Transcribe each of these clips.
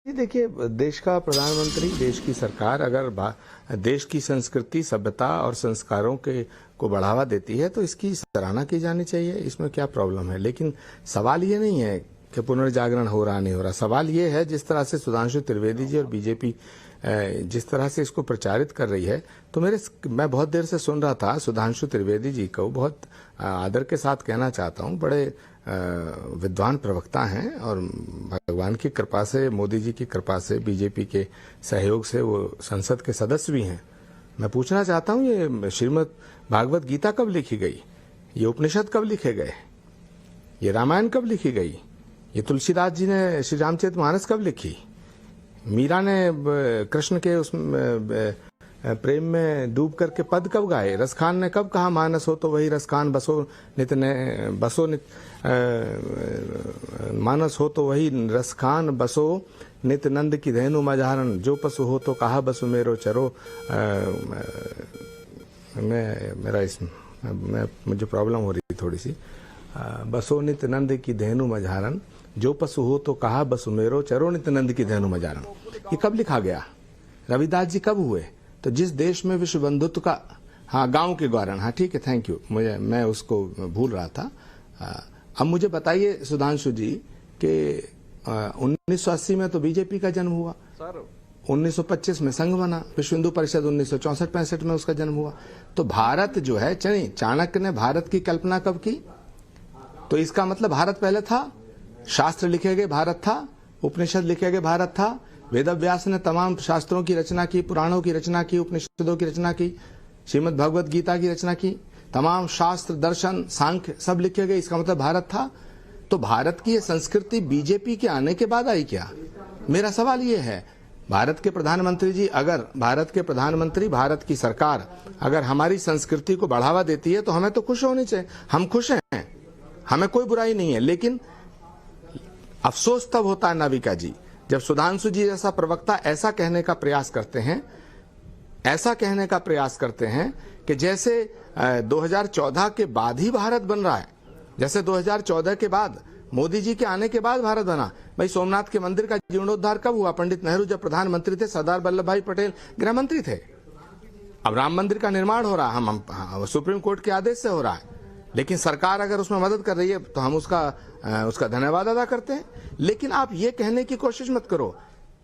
ये देखिए, देश का प्रधानमंत्री, देश की सरकार अगर देश की संस्कृति, सभ्यता और संस्कारों के को बढ़ावा देती है तो इसकी सराहना की जानी चाहिए। इसमें क्या प्रॉब्लम है? लेकिन सवाल ये नहीं है कि पुनर्जागरण हो रहा नहीं हो रहा। सवाल ये है जिस तरह से सुधांशु त्रिवेदी जी और बीजेपी जिस तरह से इसको प्रचारित कर रही है, तो मैं बहुत देर से सुन रहा था। सुधांशु त्रिवेदी जी को बहुत आदर के साथ कहना चाहता हूँ, बड़े विद्वान प्रवक्ता हैं और भगवान की कृपा से, मोदी जी की कृपा से, बीजेपी के सहयोग से वो संसद के सदस्य भी हैं। मैं पूछना चाहता हूँ, ये श्रीमद् भागवत गीता कब लिखी गई? ये उपनिषद कब लिखे गए? ये रामायण कब लिखी गई? ये तुलसीदास जी ने श्री रामचरितमानस कब लिखी? मीरा ने कृष्ण के उस प्रेम में डूब करके पद कब गाए? रसखान ने कब कहा मानस हो तो वही रसखान, मानस हो तो वही रसखान, बसो नित नंद की धेनु मझारण, जो पशु हो तो कहा बसु मेरो चरो। मुझे प्रॉब्लम हो रही थी थोड़ी सी। बसो नित नंद की धेनु मझारण, जो पशु हो तो कहा बसु मेरो चरो, नित नंद की धेनु मझारण। ये कब लिखा गया? रविदास जी कब हुए? तो जिस देश में विश्व बंधुत्व का, हाँ, गांव के ग्वारण, हाँ ठीक है, थैंक यू, मैं उसको भूल रहा था। अब मुझे बताइए सुधांशु जी कि 1980 में तो बीजेपी का जन्म हुआ सर, 1925 में संघ बना, विश्व हिंदू परिषद 1964-65 में उसका जन्म हुआ। तो भारत जो है, चाणक्य ने भारत की कल्पना कब की? तो इसका मतलब भारत पहले था, शास्त्र लिखे गए भारत था, उपनिषद लिखे गए भारत था, वेद व्यास ने तमाम शास्त्रों की रचना की, पुराणों की रचना की, उपनिषदों की रचना की, श्रीमद् भगवत गीता की रचना की, तमाम शास्त्र, दर्शन, सांख्य सब लिखे गए। इसका मतलब भारत था। तो भारत की ये संस्कृति बीजेपी के आने के बाद आई क्या? मेरा सवाल ये है, भारत के प्रधानमंत्री जी, अगर भारत के प्रधानमंत्री, भारत की सरकार अगर हमारी संस्कृति को बढ़ावा देती है तो हमें तो खुश होनी चाहिए। हम खुश हैं, हमें कोई बुराई नहीं है। लेकिन अफसोस तब होता है नाविका जी, जब सुधांशु जी जैसा प्रवक्ता ऐसा कहने का प्रयास करते हैं कि जैसे 2014 के बाद ही भारत बन रहा है, जैसे 2014 के बाद, मोदी जी के आने के बाद भारत बना। भाई, सोमनाथ के मंदिर का जीर्णोद्धार कब हुआ? पंडित नेहरू जब प्रधानमंत्री थे, सरदार वल्लभ भाई पटेल गृह मंत्री थे। अब राम मंदिर का निर्माण हो रहा है, हम सुप्रीम कोर्ट के आदेश से हो रहा है, लेकिन सरकार अगर उसमें मदद कर रही है तो हम उसका धन्यवाद अदा करते हैं। लेकिन आप ये कहने की कोशिश मत करो,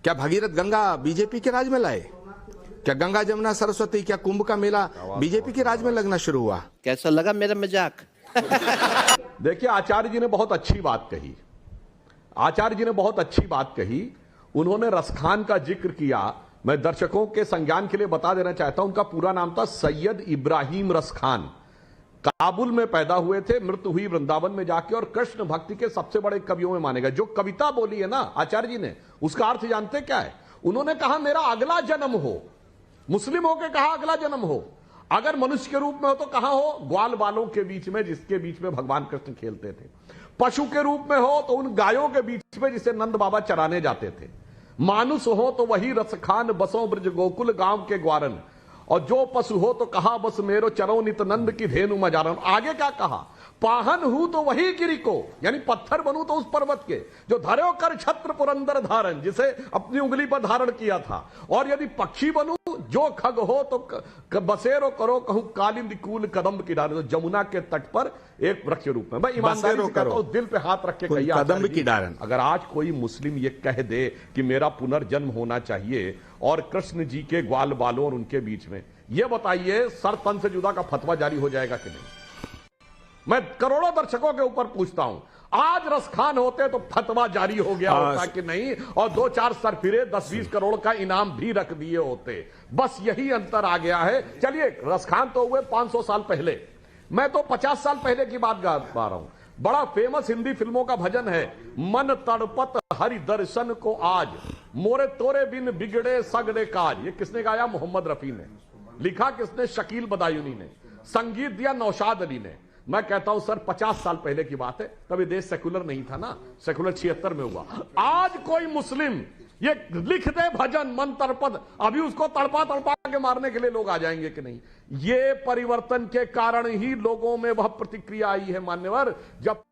क्या भगीरथ गंगा बीजेपी के राज में लाए? क्या गंगा, जमुना, सरस्वती, क्या कुंभ का मेला बीजेपी के राज में लगना शुरू हुआ? कैसा लगा मेरा मजाक? देखिए, आचार्य जी ने बहुत अच्छी बात कही। उन्होंने रसखान का जिक्र किया। मैं दर्शकों के संज्ञान के लिए बता देना चाहता हूं, उनका पूरा नाम था सैयद इब्राहिम रसखान। काबुल में पैदा हुए थे, मृत्यु हुई वृंदावन में जाके, और कृष्ण भक्ति के सबसे बड़े कवियों में माने गए। जो कविता बोली है ना आचार्य जी ने, उसका अर्थ जानते क्या है? उन्होंने कहा मेरा अगला जन्म हो, मुस्लिम होकर कहा अगला जन्म हो, अगर मनुष्य के रूप में हो तो कहां हो? ग्वाल बालों के बीच में, जिसके बीच में भगवान कृष्ण खेलते थे। पशु के रूप में हो तो उन गायों के बीच में जिसे नंद बाबा चराने जाते थे। मानुष हो तो वही रसखान, बसों ब्रज गोकुल गांव के ग्वारन, और जो पशु हो तो कहा बस मेरो चरो नित नंद की धेनु मजारन। आगे क्या कहा? पाहन हूं तो वही गिरी को, यानी पत्थर बनूं तो उस पर्वत के, जो धरो कर छत्र पुरंदर धारण, जिसे अपनी उंगली पर धारण किया था। और यदि पक्षी बनूं, जो खग हो तो बसेरो करो कहूं कालिंद कूल कदम्ब की डारण। तो जमुना के तट पर एक वृक्ष रूप में, भाई ईमानदारी से कहता हूं, दिल पे हाथ रख के कहिए कदम्ब की डारण। अगर आज कोई मुस्लिम ये कह दे कि मेरा पुनर्जन्म होना चाहिए और कृष्ण जी के ग्वाल बालों और उनके बीच में, ये बताइए सर तन से जुदा का फतवा जारी हो जाएगा कि नहीं? मैं करोड़ों दर्शकों के ऊपर पूछता हूं, आज रसखान होते तो फतवा जारी हो गया होता कि नहीं, और 2-4 सरफिरे 10-20 करोड़ का इनाम भी रख दिए होते। बस यही अंतर आ गया है। चलिए, रसखान तो हुए 500 साल पहले, मैं तो 50 साल पहले की बात गा पा रहा हूं। बड़ा फेमस हिंदी फिल्मों का भजन है, मन तड़पत हरि दर्शन को आज, मोरे तोरे बिन बिगड़े सगड़े काज। ये किसने गाया? मोहम्मद रफी ने। लिखा किसने? शकील बदायूनी ने। संगीत दिया नौशाद अली ने। मैं कहता हूं सर, 50 साल पहले की बात है, तभी देश सेकुलर नहीं था ना, सेकुलर 76 में हुआ। आज कोई मुस्लिम ये लिख दे भजन मन तड़पत, अभी उसको तड़पा तड़पा के मारने के लिए लोग आ जाएंगे कि नहीं? ये परिवर्तन के कारण ही लोगों में वह प्रतिक्रिया आई है मान्यवर। जब